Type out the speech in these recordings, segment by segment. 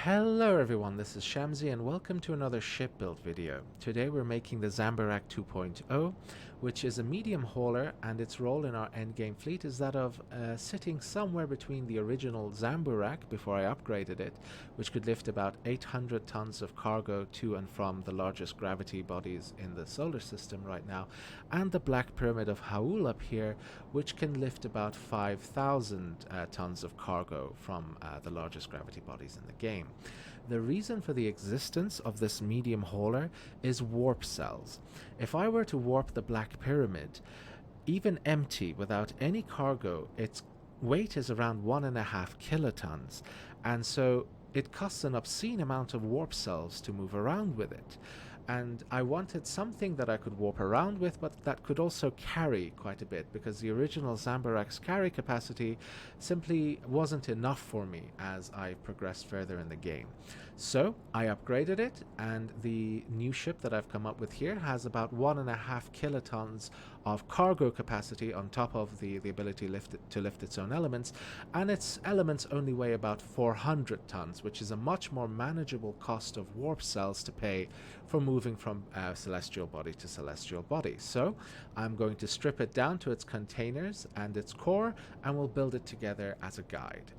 Hello everyone, this is Shamsi and welcome to another ship build video. Today we're making the Zambarak 2.0, which is a medium hauler, and its role in our endgame fleet is that of sitting somewhere between the original Zamburak before I upgraded it, which could lift about 800 tons of cargo to and from the largest gravity bodies in the solar system right now, and the Black Pyramid of Haul up here, which can lift about 5,000 tons of cargo from the largest gravity bodies in the game. The reason for the existence of this medium hauler is warp cells. If I were to warp the Black Pyramid, even empty without any cargo, its weight is around 1.5 kilotons, and so it costs an obscene amount of warp cells to move around with it. And I wanted something that I could warp around with, but that could also carry quite a bit, because the original Zambarak's carry capacity simply wasn't enough for me as I progressed further in the game. So I upgraded it, and the new ship that I've come up with here has about 1.5 kilotons of cargo capacity on top of the ability to lift its own elements, and its elements only weigh about 400 tons, which is a much more manageable cost of warp cells to pay for moving from celestial body to celestial body. So I'm going to strip it down to its containers and its core, and we'll build it together as a guide.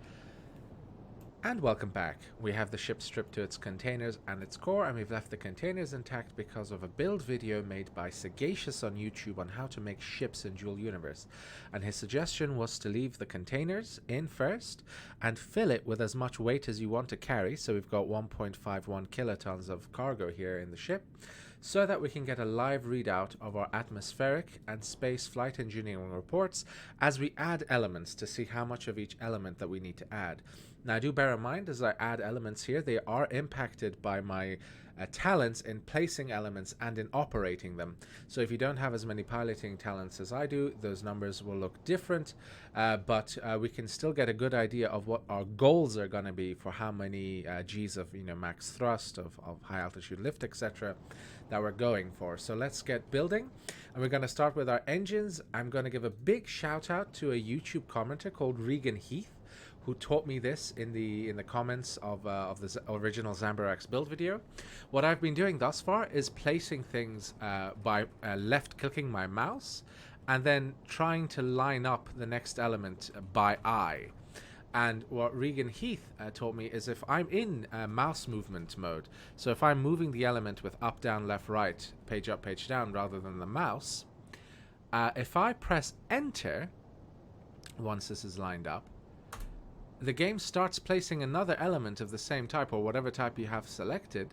And welcome back. We have the ship stripped to its containers and its core, and we've left the containers intact because of a build video made by Sagacious on YouTube on how to make ships in Dual Universe. And his suggestion was to leave the containers in first and fill it with as much weight as you want to carry. So we've got 1.51 kilotons of cargo here in the ship, so that we can get a live readout of our atmospheric and space flight engineering reports as we add elements to see how much of each element that we need to add. Now, do bear in mind, as I add elements here, they are impacted by my talents in placing elements and in operating them. So if you don't have as many piloting talents as I do, those numbers will look different, but we can still get a good idea of what our goals are going to be for how many G's of max thrust, of high altitude lift, etc. that we're going for. So let's get building, and we're going to start with our engines. I'm going to give a big shout out to a YouTube commenter called Regan Heath, who taught me this in the comments of the original Zambarak's build video. What I've been doing thus far is placing things by left clicking my mouse and then trying to line up the next element by eye. And what Regan Heath taught me is, if I'm in mouse movement mode, so if I'm moving the element with up, down, left, right, page up, page down, rather than the mouse, if I press enter, once this is lined up, the game starts placing another element of the same type, or whatever type you have selected,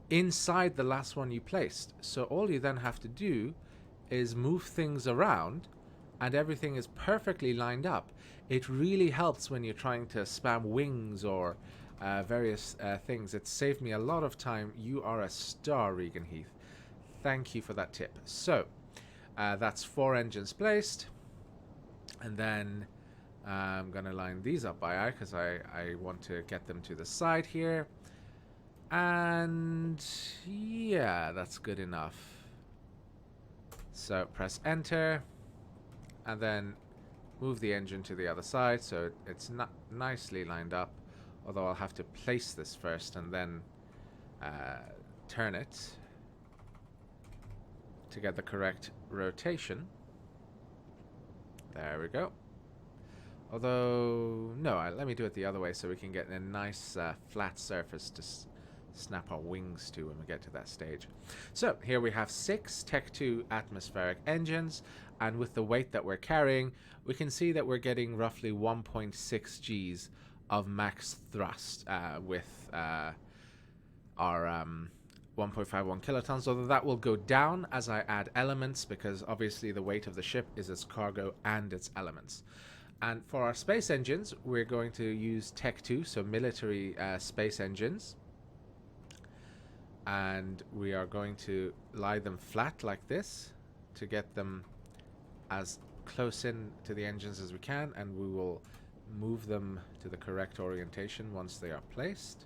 inside the last one you placed. So all you then have to do is move things around, and everything is perfectly lined up. It really helps when you're trying to spam wings or various things. It saved me a lot of time. You are a star, Regan Heath. Thank you for that tip. So that's 4 engines placed, and then I'm going to line these up by eye because I want to get them to the side here. And yeah, that's good enough. So press enter, and then move the engine to the other side so it's not nicely lined up. Although I'll have to place this first and then turn it to get the correct rotation. There we go. Although, no, let me do it the other way so we can get a nice flat surface to snap our wings to when we get to that stage. So here we have 6 Tech 2 atmospheric engines, and with the weight that we're carrying, we can see that we're getting roughly 1.6 G's of max thrust with our 1.51 kilotons, although that will go down as I add elements, because obviously the weight of the ship is its cargo and its elements. And for our space engines, we're going to use Tech 2, so military space engines. And we are going to lie them flat like this to get them as close in to the engines as we can, and we will move them to the correct orientation once they are placed.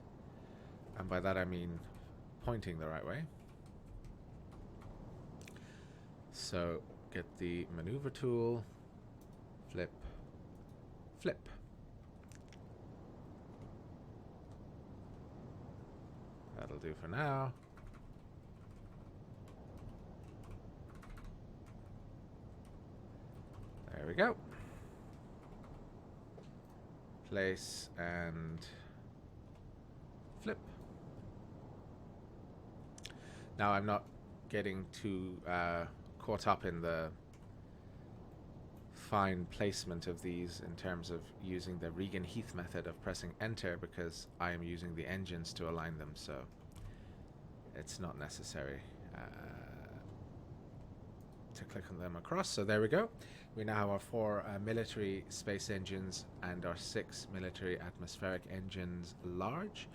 And by that I mean pointing the right way. So get the maneuver tool, flip, flip. That'll do for now. There we go. Place and flip. Now I'm not getting too caught up in the fine placement of these in terms of using the Regan-Heath method of pressing enter, because I am using the engines to align them, so it's not necessary to click on them across. So there we go. We now have our 4 military space engines and our 6 military atmospheric engines large.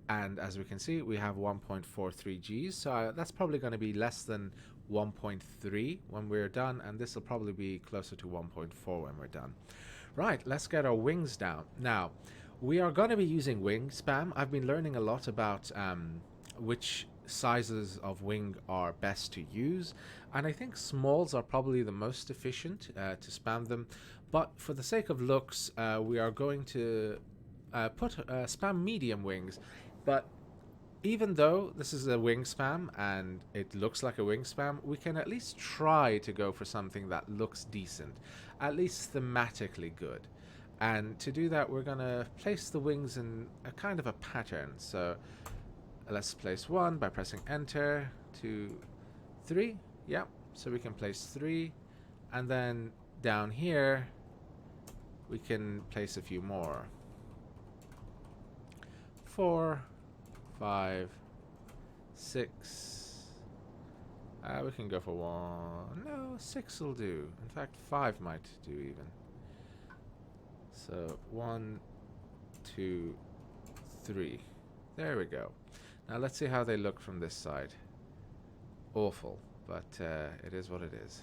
And as we can see, we have 1.43 Gs. So that's probably going to be less than 1.3 when we're done. And this will probably be closer to 1.4 when we're done. Right, let's get our wings down. Now, we are going to be using wing spam. I've been learning a lot about which sizes of wing are best to use, and I think smalls are probably the most efficient to spam them, but for the sake of looks we are going to spam medium wings. But even though this is a wing spam and it looks like a wing spam, we can at least try to go for something that looks decent, at least thematically good. And to do that, we're going to place the wings in a kind of a pattern. So let's place 1 by pressing enter, 2, 3. Yeah, so we can place 3, and then down here we can place a few more. 4, 5, 6. We can go for 1. No, 6 will do. In fact, 5 might do even. So 1, 2, 3. There we go. Now let's see how they look from this side. Awful, but it is what it is.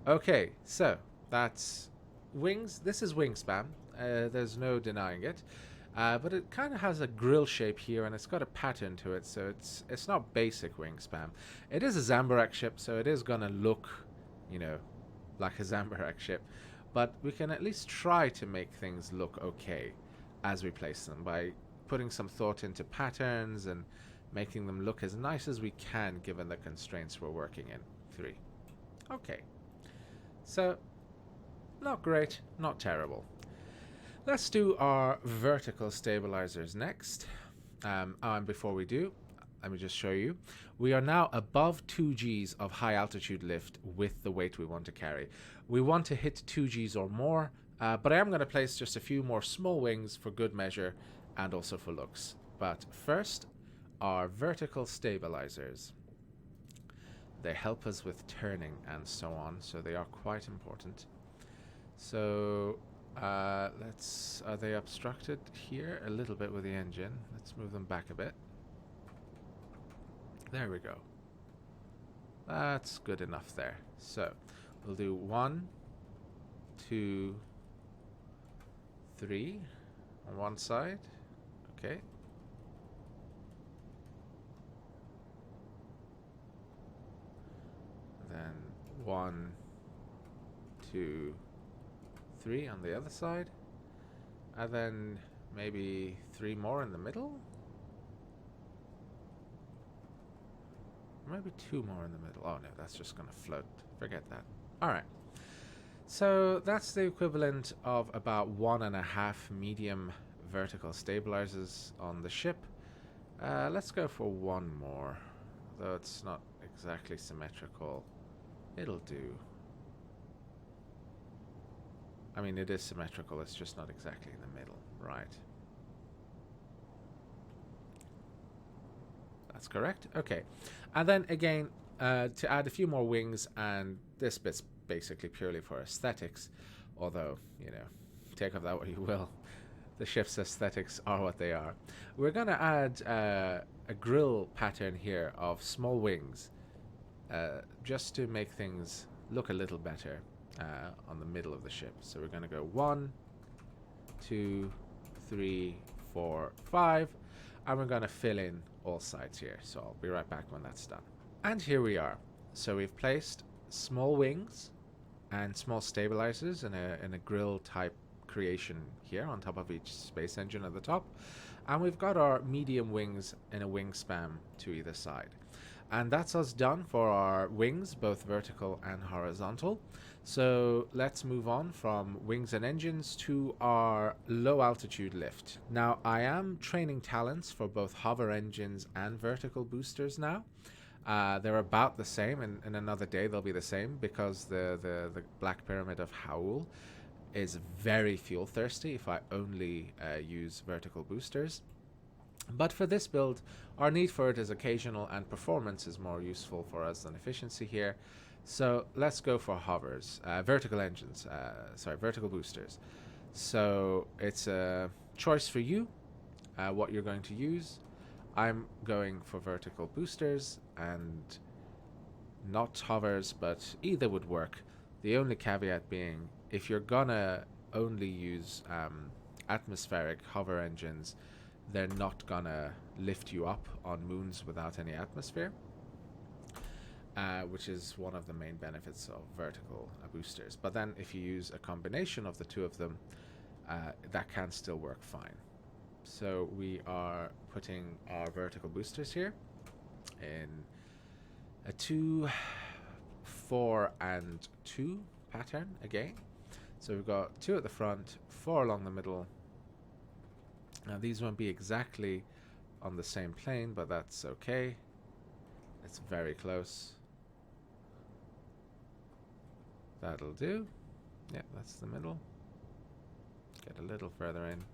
Okay, so that's wings. This is wing spam. There's no denying it. But it kind of has a grill shape here, and it's got a pattern to it, so it's not basic wing spam. It is a Zambarak ship, so it is gonna look, you know, like a Zambarak ship. But we can at least try to make things look okay as we place them by putting some thought into patterns and making them look as nice as we can given the constraints we're working in. 3. Okay. So, not great, not terrible. Let's do our vertical stabilizers next. And before we do, let me just show you. We are now above 2 Gs of high altitude lift with the weight we want to carry. We want to hit 2 Gs or more, but I am going to place just a few more small wings for good measure and also for looks. But first, our vertical stabilizers. They help us with turning and so on, so they are quite important. So are they obstructed here a little bit with the engine? Let's move them back a bit. There we go. That's good enough there. So we'll do 1, 2, 3 on one side. Okay. Then 1, 2, 3 on the other side. And then maybe 3 more in the middle. Maybe 2 more in the middle. Oh no, that's just going to float. Forget that. Alright. So that's the equivalent of about 1.5 medium vertical stabilizers on the ship. Let's go for 1 more. Though it's not exactly symmetrical. It'll do. I mean, it is symmetrical, it's just not exactly in the middle. Right. That's correct. Okay. And then again, to add a few more wings, and this bit's basically purely for aesthetics, although, you know, take of that what you will. The ship's aesthetics are what they are. We're going to add a grill pattern here of small wings, just to make things look a little better on the middle of the ship. So we're going to go 1, 2, 3, 4, 5, and we're going to fill in all sides here. So I'll be right back when that's done. And here we are. So we've placed small wings and small stabilizers in a grill type creation here on top of each space engine at the top. And we've got our medium wings in a wingspan to either side. And that's us done for our wings, both vertical and horizontal. So let's move on from wings and engines to our low altitude lift. Now, I am training talents for both hover engines and vertical boosters now. They're about the same, and in another day they'll be the same, because the Black Pyramid of Howl is very fuel thirsty if I only use vertical boosters. But for this build, our need for it is occasional, and performance is more useful for us than efficiency here. So let's go for hovers, vertical boosters. So it's a choice for you what you're going to use. I'm going for vertical boosters and not hovers, but either would work. The only caveat being, if you're gonna only use atmospheric hover engines, they're not gonna lift you up on moons without any atmosphere, which is one of the main benefits of vertical boosters. But then if you use a combination of the two of them, that can still work fine. So we are putting our vertical boosters here in a 2, 4, and 2 pattern again. So we've got 2 at the front, 4 along the middle. Now these won't be exactly on the same plane, but that's okay. It's very close. That'll do. Yeah, that's the middle. Get a little further in.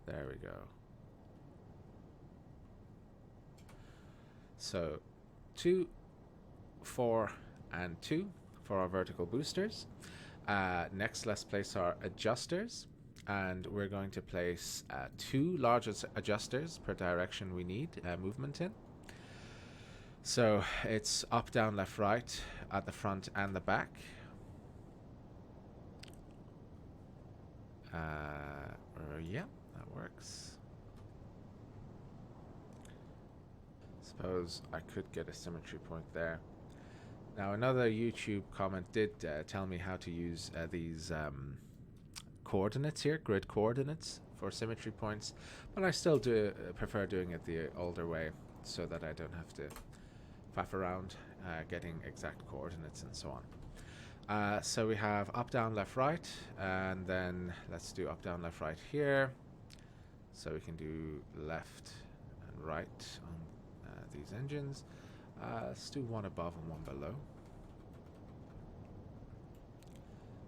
There we go. So 2, 4, and 2 for our vertical boosters. Next, let's place our adjusters, and we're going to place 2 large adjusters per direction we need movement in. So it's up, down, left, right at the front and the back. Yeah, that works. Suppose I could get a symmetry point there. Now, another YouTube comment did tell me how to use these coordinates here, grid coordinates, for symmetry points, but I still do prefer doing it the older way, so that I don't have to faff around getting exact coordinates and so on. So we have up, down, left, right, and then let's do up, down, left, right here. So we can do left and right on these engines. Let's do one above and one below,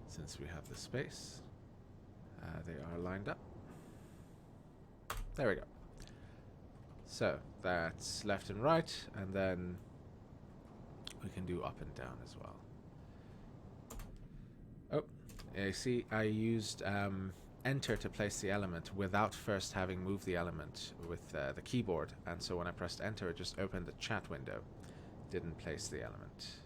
since we have the space. They are lined up. There we go. So that's left and right, and then we can do up and down as well. Oh, you see, I used enter to place the element without first having moved the element with the keyboard, and so when I pressed enter, it just opened the chat window. Didn't place the element.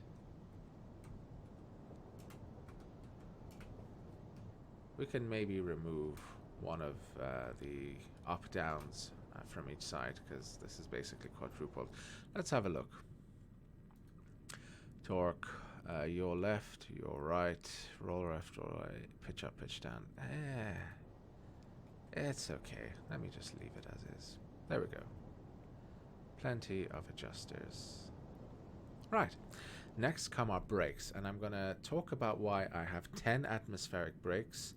We can maybe remove one of the up downs from each side, because this is basically quadrupled. Let's have a look. Torque, your left, your right, roll left, roll right, pitch up, pitch down. It's okay. Let me just leave it as is. There we go. Plenty of adjusters. Right. Next come our brakes, and I'm going to talk about why I have 10 atmospheric brakes.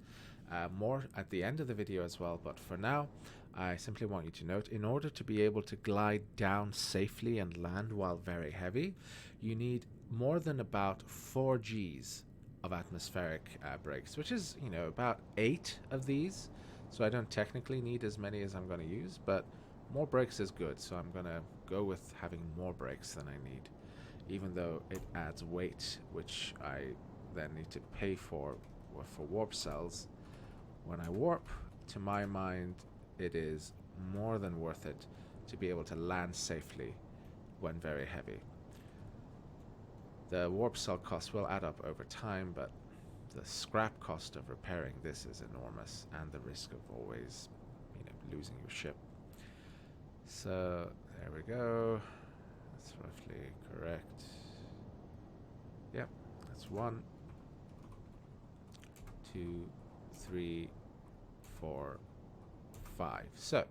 More at the end of the video as well, but for now, I simply want you to note, in order to be able to glide down safely and land while very heavy, you need more than about 4 Gs of atmospheric brakes, which is, you know, about 8 of these. So I don't technically need as many as I'm going to use, but more brakes is good, so I'm going to go with having more brakes than I need, even though it adds weight, which I then need to pay for warp cells. When I warp, to my mind, it is more than worth it to be able to land safely when very heavy. The warp cell cost will add up over time, but the scrap cost of repairing this is enormous, and the risk of always, you know, losing your ship. So there we go. That's roughly correct. Yep, that's 1. 2, 3, 4, 5. So,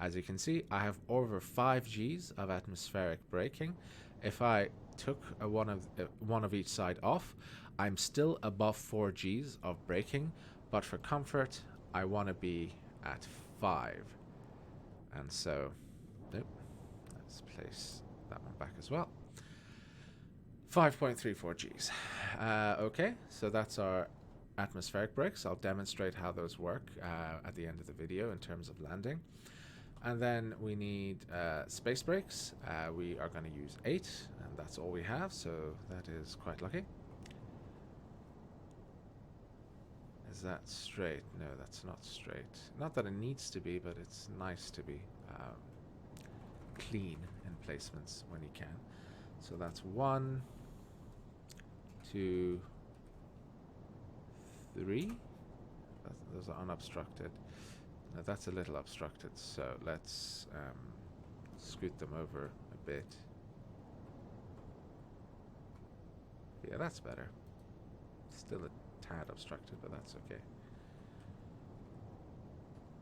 as you can see, I have over 5 Gs of atmospheric braking. If I took one of each side off, I'm still above 4 Gs of braking, but for comfort, I want to be at 5. And so, nope, let's place that one back as well. 5.34 Gs. Okay, so that's our atmospheric brakes. I'll demonstrate how those work at the end of the video in terms of landing. And then we need space brakes. We are going to use 8, and that's all we have, so that is quite lucky. Is that straight? No, that's not straight. Not that it needs to be, but it's nice to be clean in placements when you can. So that's 1, 2, 3. Those are unobstructed. Now that's a little obstructed, so let's scoot them over a bit. Yeah, that's better. Still a tad obstructed, but that's okay.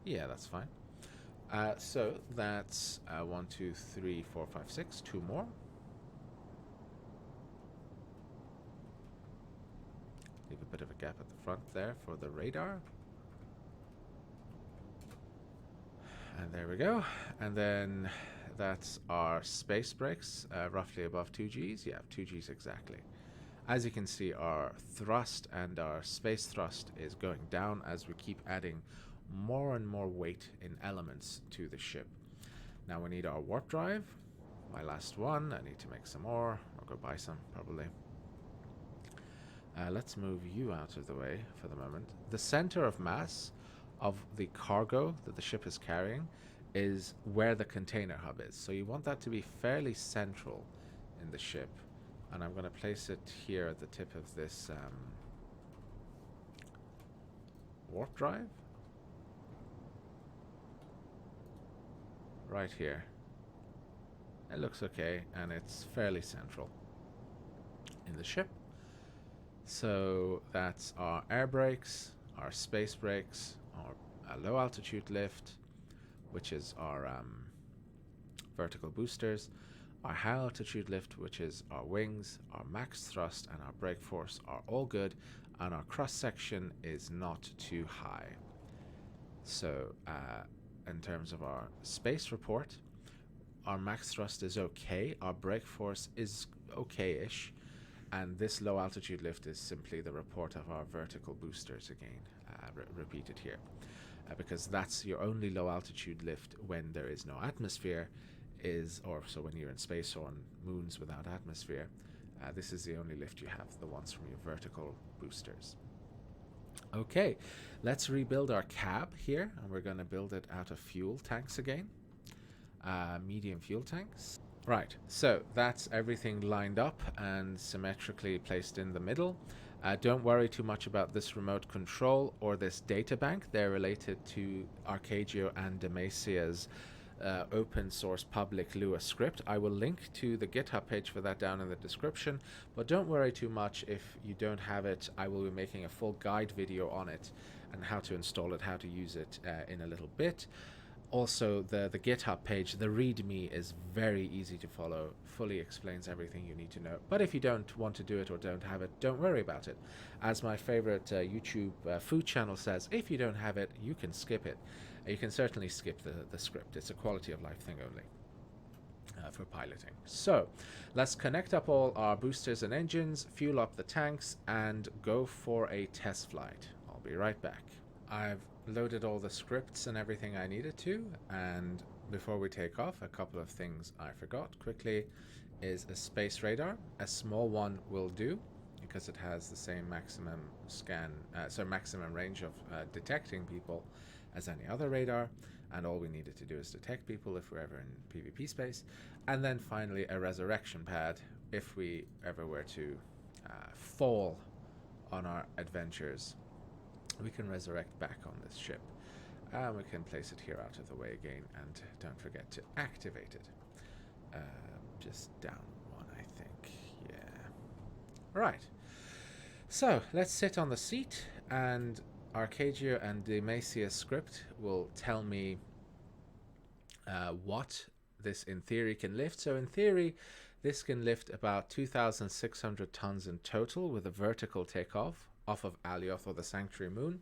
Yeah, that's fine. So that's 1, 2, 3, 4, 5, 6. 2 more. Leave a bit of a gap at the front there for the radar. And there we go. And then that's our space brakes, roughly above 2 Gs. Yeah, 2 Gs exactly. As you can see, our thrust and our space thrust is going down as we keep adding more and more weight in elements to the ship. Now we need our warp drive. My last one. I need to make some more. I'll go buy some, probably. Let's move you out of the way for the moment. The center of mass of the cargo that the ship is carrying is where the container hub is. So you want that to be fairly central in the ship. And I'm going to place it here at the tip of this warp drive. Right here. It looks okay, and it's fairly central in the ship. So that's our air brakes, our space brakes, our low altitude lift, which is our vertical boosters, our high altitude lift, which is our wings, our max thrust, and our brake force are all good, and our cross section is not too high. So in terms of our space report, our max thrust is okay, our brake force is okay-ish, and this low altitude lift is simply the report of our vertical boosters again, repeated here. Because that's your only low altitude lift when there is no atmosphere, so when you're in space or on moons without atmosphere. This is the only lift you have, the ones from your vertical boosters. Okay, let's rebuild our cab here, and we're going to build it out of fuel tanks again. Medium fuel tanks. Right, so that's everything lined up and symmetrically placed in the middle. Don't worry too much about this remote control or this data bank. They're related to Arcadio and Demasia's open source public Lua script. I will link to the GitHub page for that down in the description, but don't worry too much if you don't have it. I will be making a full guide video on it and how to install it, how to use it in a little bit. Also, the GitHub page, the README, is very easy to follow, fully explains everything you need to know. But if you don't want to do it or don't have it, don't worry about it. As my favorite YouTube food channel says, if you don't have it, you can skip it. You can certainly skip the script. It's a quality of life thing only for piloting. So let's connect up all our boosters and engines, fuel up the tanks, and go for a test flight. I'll be right back. I've loaded all the scripts and everything I needed to, and before we take off, a couple of things I forgot quickly is a space radar. A small one will do because it has the same maximum maximum range of detecting people as any other radar, and all we needed to do is detect people if we're ever in PvP space. And then finally a resurrection pad if we ever were to fall on our adventures. We can resurrect back on this ship. We can place it here out of the way again, and don't forget to activate it. Just down one, I think. Yeah. Right. So let's sit on the seat And Arcadia and Demacia script will tell me what this in theory can lift. So in theory, this can lift about 2,600 tons in total with a vertical takeoff off of Alioth, or the Sanctuary Moon.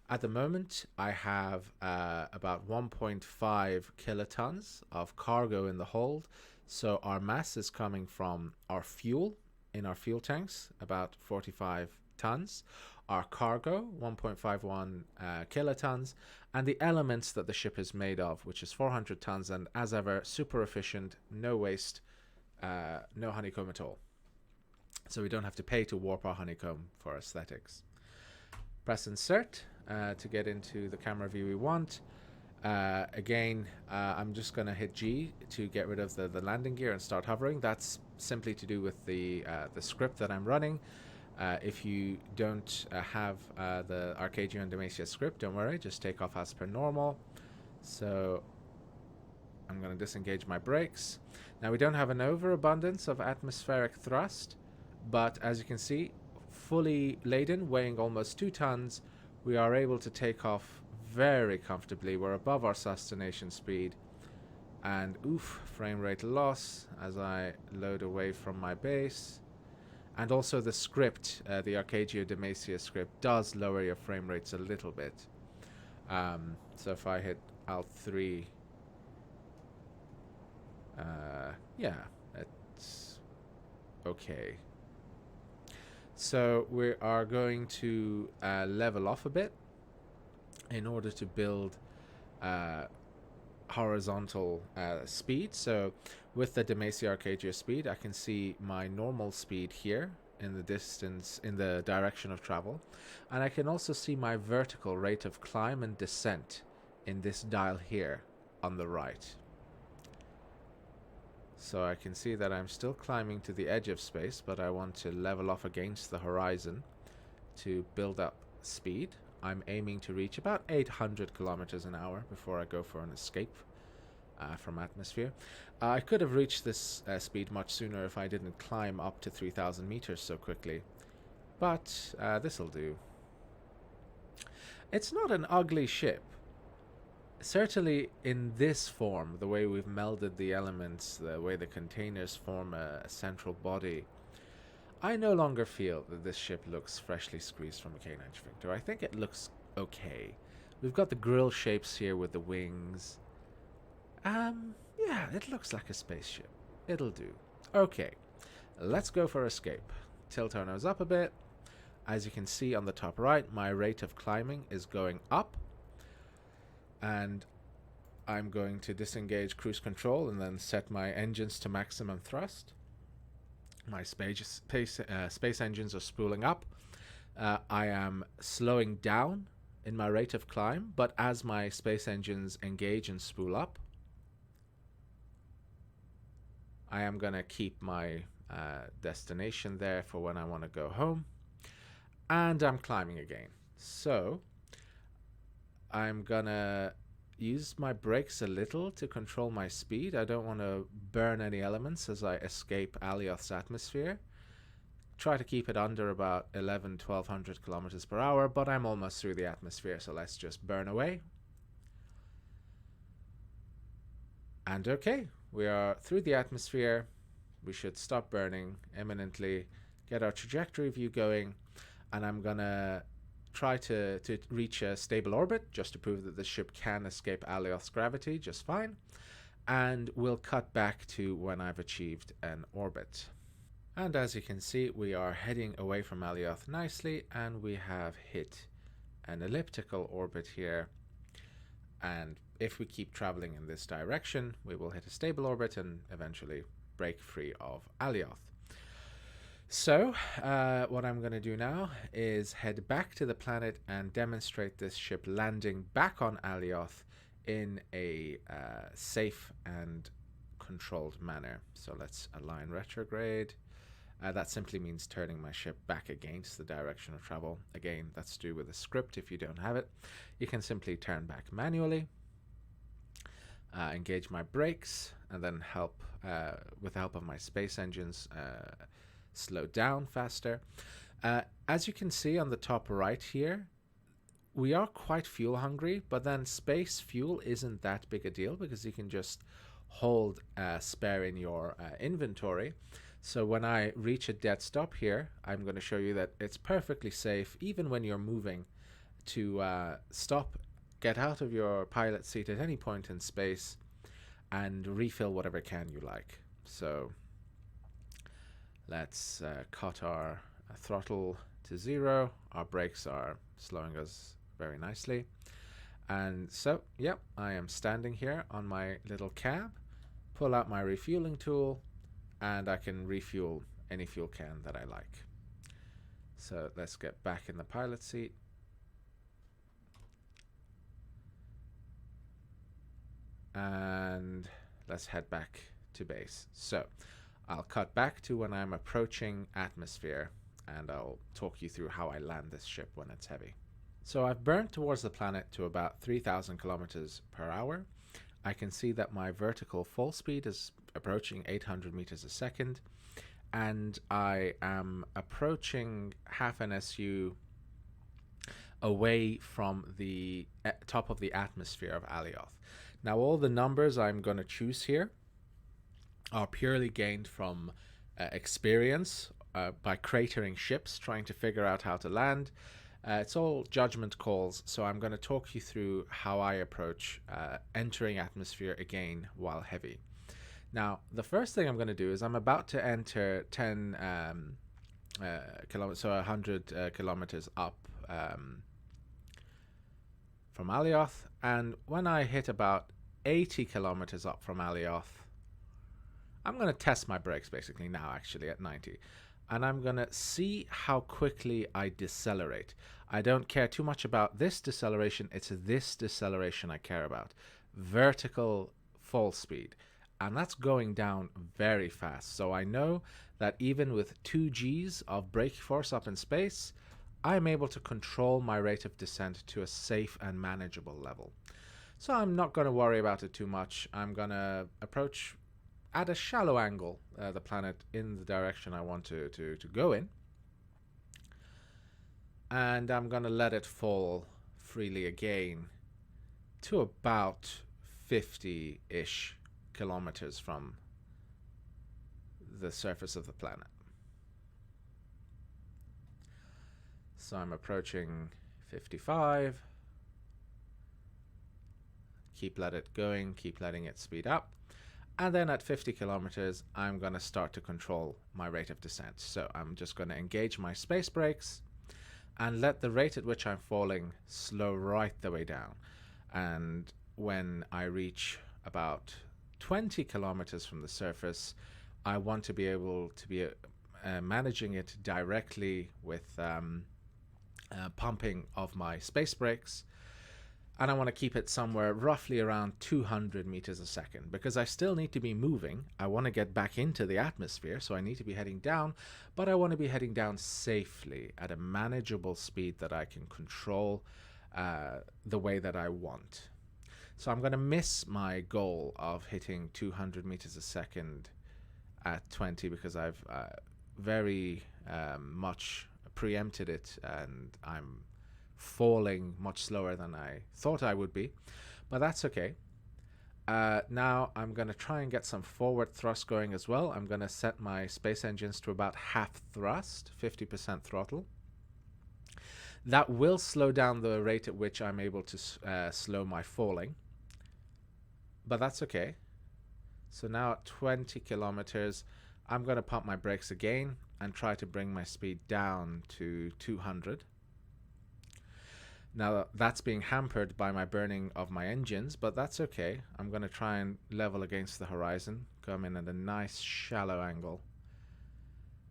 At the moment, I have about 1.5 kilotons of cargo in the hold. So our mass is coming from our fuel in our fuel tanks, about 45 tons. Our cargo, 1.51 kilotons, and the elements that the ship is made of, which is 400 tons, and as ever, super efficient, no waste, no honeycomb at all. So we don't have to pay to warp our honeycomb for aesthetics. Press insert to get into the camera view we want. Again, I'm just going to hit G to get rid of the landing gear and start hovering. That's simply to do with the script that I'm running. If you don't have the Arcadia and Demacia script, don't worry, just take off as per normal. So I'm going to disengage my brakes. Now we don't have an overabundance of atmospheric thrust, but as you can see, fully laden, weighing almost 2 tons, we are able to take off very comfortably. We're above our sustaination speed. And oof, frame rate loss as I load away from my base. And also the script, the Arcadia Demacia script, does lower your frame rates a little bit. So if I hit Alt 3, yeah, it's okay. So we are going to level off a bit in order to build horizontal speed. So with the Demacia Arcadia speed, I can see my normal speed here in the distance, in the direction of travel, and I can also see my vertical rate of climb and descent in this dial here on the right. So I can see that I'm still climbing to the edge of space, but I want to level off against the horizon to build up speed. I'm aiming to reach about 800 kilometers an hour before I go for an escape from atmosphere. I could have reached this speed much sooner if I didn't climb up to 3,000 meters so quickly, but this'll do. It's not an ugly ship. Certainly in this form, the way we've melded the elements, the way the containers form a central body, I no longer feel that this ship looks freshly squeezed from a K9 Victor. I think it looks okay. We've got the grill shapes here with the wings. Yeah, it looks like a spaceship. It'll do. Okay, let's go for escape. Tilt our nose up a bit. As you can see on the top right, my rate of climbing is going up. And I'm going to disengage cruise control and then set my engines to maximum thrust. My space engines are spooling up. I am slowing down in my rate of climb, but as my space engines engage and spool up, I am going to keep my destination there for when I want to go home. And I'm climbing again. So I'm going to use my brakes a little to control my speed. I don't want to burn any elements as I escape Alioth's atmosphere. Try to keep it under about 1,100-1,200 kilometers per hour, but I'm almost through the atmosphere, so let's just burn away. And okay, we are through the atmosphere. We should stop burning imminently, get our trajectory view going, and I'm gonna try to reach a stable orbit just to prove that the ship can escape Alioth's gravity just fine, and we'll cut back to when I've achieved an orbit. And as you can see, we are heading away from Alioth nicely, and we have hit an elliptical orbit here, and if we keep traveling in this direction, we will hit a stable orbit and eventually break free of Alioth. So, what I'm going to do now is head back to the planet and demonstrate this ship landing back on Alioth in a safe and controlled manner. So let's align retrograde. That simply means turning my ship back against the direction of travel. Again, that's to do with the script. If you don't have it, you can simply turn back manually, engage my brakes, and then with the help of my space engines, slow down faster. As you can see on the top right here, we are quite fuel hungry, but then space fuel isn't that big a deal because you can just hold spare in your inventory. So when I reach a dead stop here, I'm going to show you that it's perfectly safe, even when you're moving, to stop, get out of your pilot seat at any point in space, and refill whatever can you like. So let's cut our throttle to 0. Our brakes are slowing us very nicely. And so, yep, I am standing here on my little cab, pull out my refueling tool, and I can refuel any fuel can that I like. So let's get back in the pilot seat. And let's head back to base. So I'll cut back to when I'm approaching atmosphere, and I'll talk you through how I land this ship when it's heavy. So I've burnt towards the planet to about 3,000 kilometers per hour. I can see that my vertical fall speed is approaching 800 meters a second, and I am approaching half an SU away from the top of the atmosphere of Alioth. Now all the numbers I'm going to choose here are purely gained from experience by cratering ships, trying to figure out how to land. It's all judgment calls, so I'm going to talk you through how I approach entering atmosphere again while heavy. Now, the first thing I'm going to do is I'm about to enter 10 kilometers, so 100 kilometers up from Alioth, and when I hit about 80 kilometers up from Alioth, I'm going to test my brakes basically now, actually at 90, and I'm going to see how quickly I decelerate. I don't care too much about this deceleration, it's this deceleration I care about. Vertical fall speed, and that's going down very fast. So I know that even with 2 Gs of brake force up in space, I'm able to control my rate of descent to a safe and manageable level. So I'm not going to worry about it too much. I'm going to approach at a shallow angle the planet in the direction I want to go in. And I'm going to let it fall freely again to about 50-ish kilometers from the surface of the planet. So I'm approaching 55. Keep let it going, keep letting it speed up. And then at 50 kilometers, I'm going to start to control my rate of descent. So I'm just going to engage my space brakes and let the rate at which I'm falling slow right the way down. And when I reach about 20 kilometers from the surface, I want to be able to be managing it directly with pumping of my space brakes, and I want to keep it somewhere roughly around 200 meters a second, because I still need to be moving. I want to get back into the atmosphere, so I need to be heading down, but I want to be heading down safely at a manageable speed that I can control the way that I want. So I'm going to miss my goal of hitting 200 meters a second at 20 because I've very much preempted it, and I'm falling much slower than I thought I would be, but that's okay. Now I'm going to try and get some forward thrust going as well. I'm going to set my space engines to about half thrust, 50% throttle. That will slow down the rate at which I'm able to slow my falling, but that's okay. So now at 20 kilometers, I'm going to pump my brakes again and try to bring my speed down to 200. Now that's being hampered by my burning of my engines, but that's okay. I'm going to try and level against the horizon, come in at a nice shallow angle.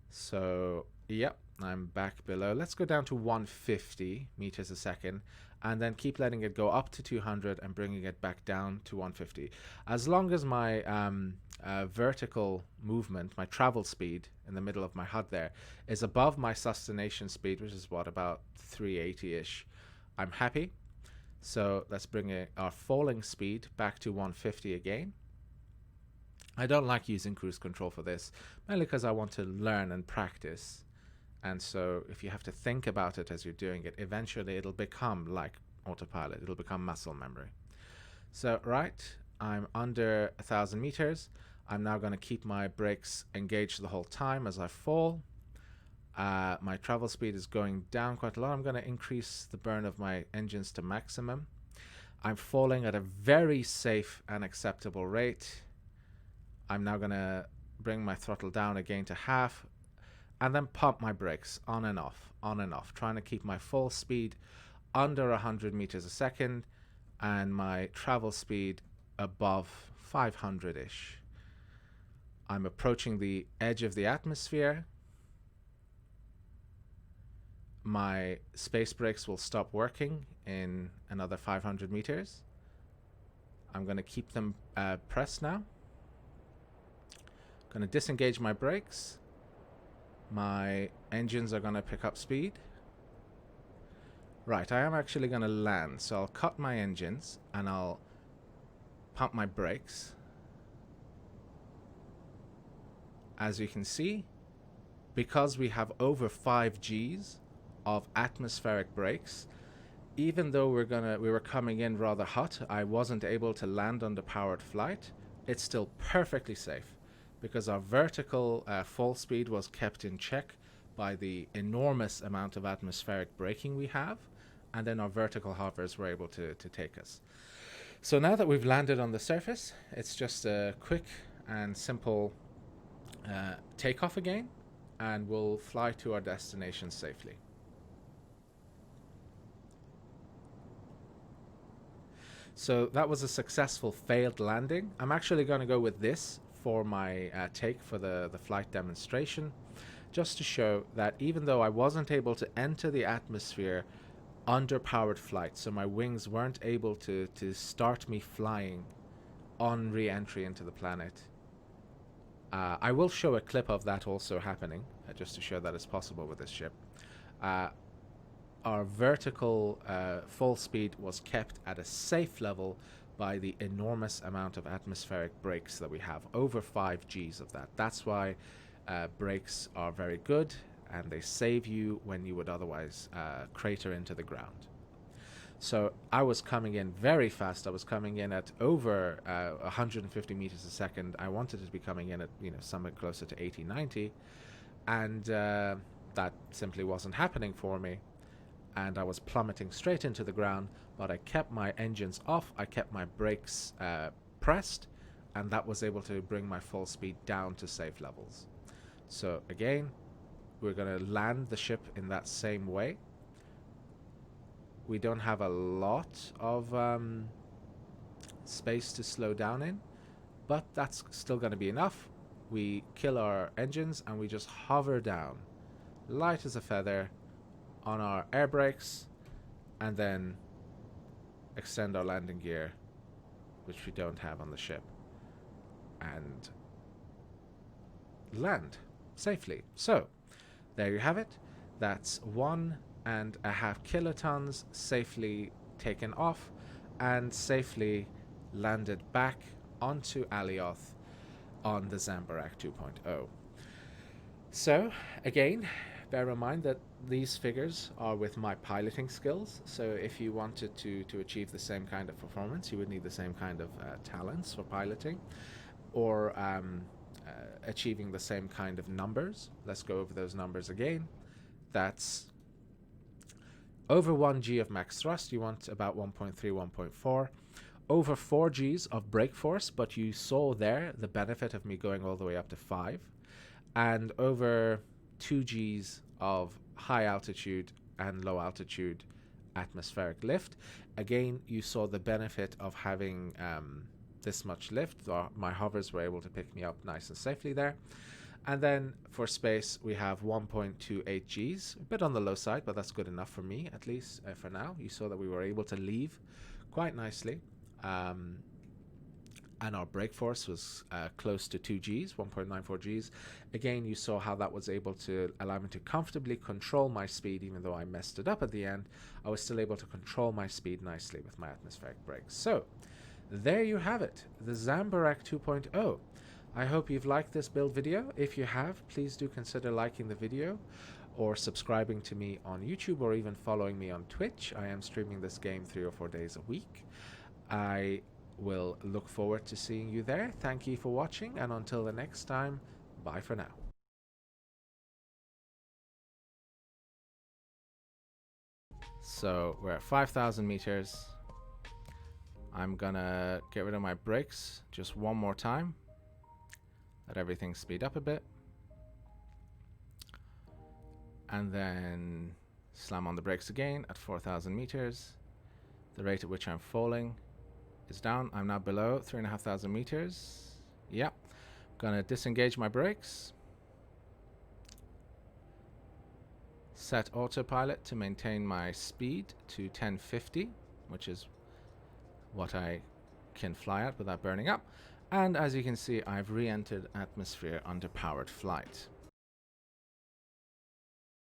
So yep, I'm back below. Let's go down to 150 meters a second, and then keep letting it go up to 200 and bringing it back down to 150. As long as my vertical movement, my travel speed in the middle of my HUD there, is above my sustaination speed, which is what, about 380-ish, I'm happy. So let's bring our falling speed back to 150 again. I don't like using cruise control for this, mainly because I want to learn and practice And so if you have to think about it as you're doing it, eventually it'll become like autopilot. It'll become muscle memory. So, right, I'm under 1,000 meters. I'm now going to keep my brakes engaged the whole time as I fall. My travel speed is going down quite a lot. I'm going to increase the burn of my engines to maximum. I'm falling at a very safe and acceptable rate. I'm now going to bring my throttle down again to half and then pump my brakes on and off, trying to keep my full speed under 100 meters a second and my travel speed above 500-ish. I'm approaching the edge of the atmosphere. My space brakes will stop working in another 500 meters. I'm going to keep them pressed now. I'm going to disengage my brakes. My engines are going to pick up speed. Right, I am actually going to land, so I'll cut my engines and I'll pump my brakes. As you can see, because we have over 5 Gs of atmospheric brakes, even though we were coming in rather hot, I wasn't able to land under powered flight. It's still perfectly safe because our vertical fall speed was kept in check by the enormous amount of atmospheric braking we have, and then our vertical hovers were able to take us. So now that we've landed on the surface, it's just a quick and simple takeoff again, and we'll fly to our destination safely. So that was a successful failed landing. I'm actually going to go with this for my take for the flight demonstration, just to show that even though I wasn't able to enter the atmosphere under powered flight, so my wings weren't able to start me flying on re-entry into the planet. I will show a clip of that also happening, just to show that it's possible with this ship. Our vertical fall speed was kept at a safe level by the enormous amount of atmospheric brakes that we have, over 5 Gs of that. That's why brakes are very good, and they save you when you would otherwise crater into the ground. So I was coming in very fast. I was coming in at over 150 meters a second. I wanted it to be coming in at somewhere closer to 80, 90, and that simply wasn't happening for me. And I was plummeting straight into the ground, but I kept my engines off, I kept my brakes pressed, and that was able to bring my full speed down to safe levels. So again, we're going to land the ship in that same way. We don't have a lot of space to slow down in, but that's still going to be enough. We kill our engines and we just hover down, light as a feather, on our air brakes, and then extend our landing gear, which we don't have on the ship, and land safely. So there you have it. That's 1.5 kilotons safely taken off and safely landed back onto Alioth on the Zambarak 2.0. So again, bear in mind that these figures are with my piloting skills, so if you wanted to achieve the same kind of performance, you would need the same kind of talents for piloting, or achieving the same kind of numbers. Let's go over those numbers again. That's over 1 G of max thrust, you want about 1.3, 1.4. Over 4 Gs of brake force, but you saw there the benefit of me going all the way up to 5. And over 2 Gs of high altitude and low altitude atmospheric lift. Again, you saw the benefit of having this much lift. My hovers were able to pick me up nice and safely there. And then for space, we have 1.28 Gs, a bit on the low side, but that's good enough for me, at least for now. You saw that we were able to leave quite nicely. And our brake force was close to 2 Gs, 1.94 Gs. Again, you saw how that was able to allow me to comfortably control my speed. Even though I messed it up at the end, I was still able to control my speed nicely with my atmospheric brakes. So there you have it, the Zambarak 2.0. I hope you've liked this build video. If you have, please do consider liking the video, or subscribing to me on YouTube, or even following me on Twitch. I am streaming this game 3 or 4 days a week. I will look forward to seeing you there. Thank you for watching, and until the next time, bye for now. So we're at 5,000 meters. I'm gonna get rid of my brakes just one more time. Let everything speed up a bit. And then slam on the brakes again at 4,000 meters. The rate at which I'm falling is down. I'm now below 3,500 meters. Yep. Gonna disengage my brakes. Set autopilot to maintain my speed to 1050, which is what I can fly at without burning up. And as you can see, I've re-entered atmosphere under powered flight.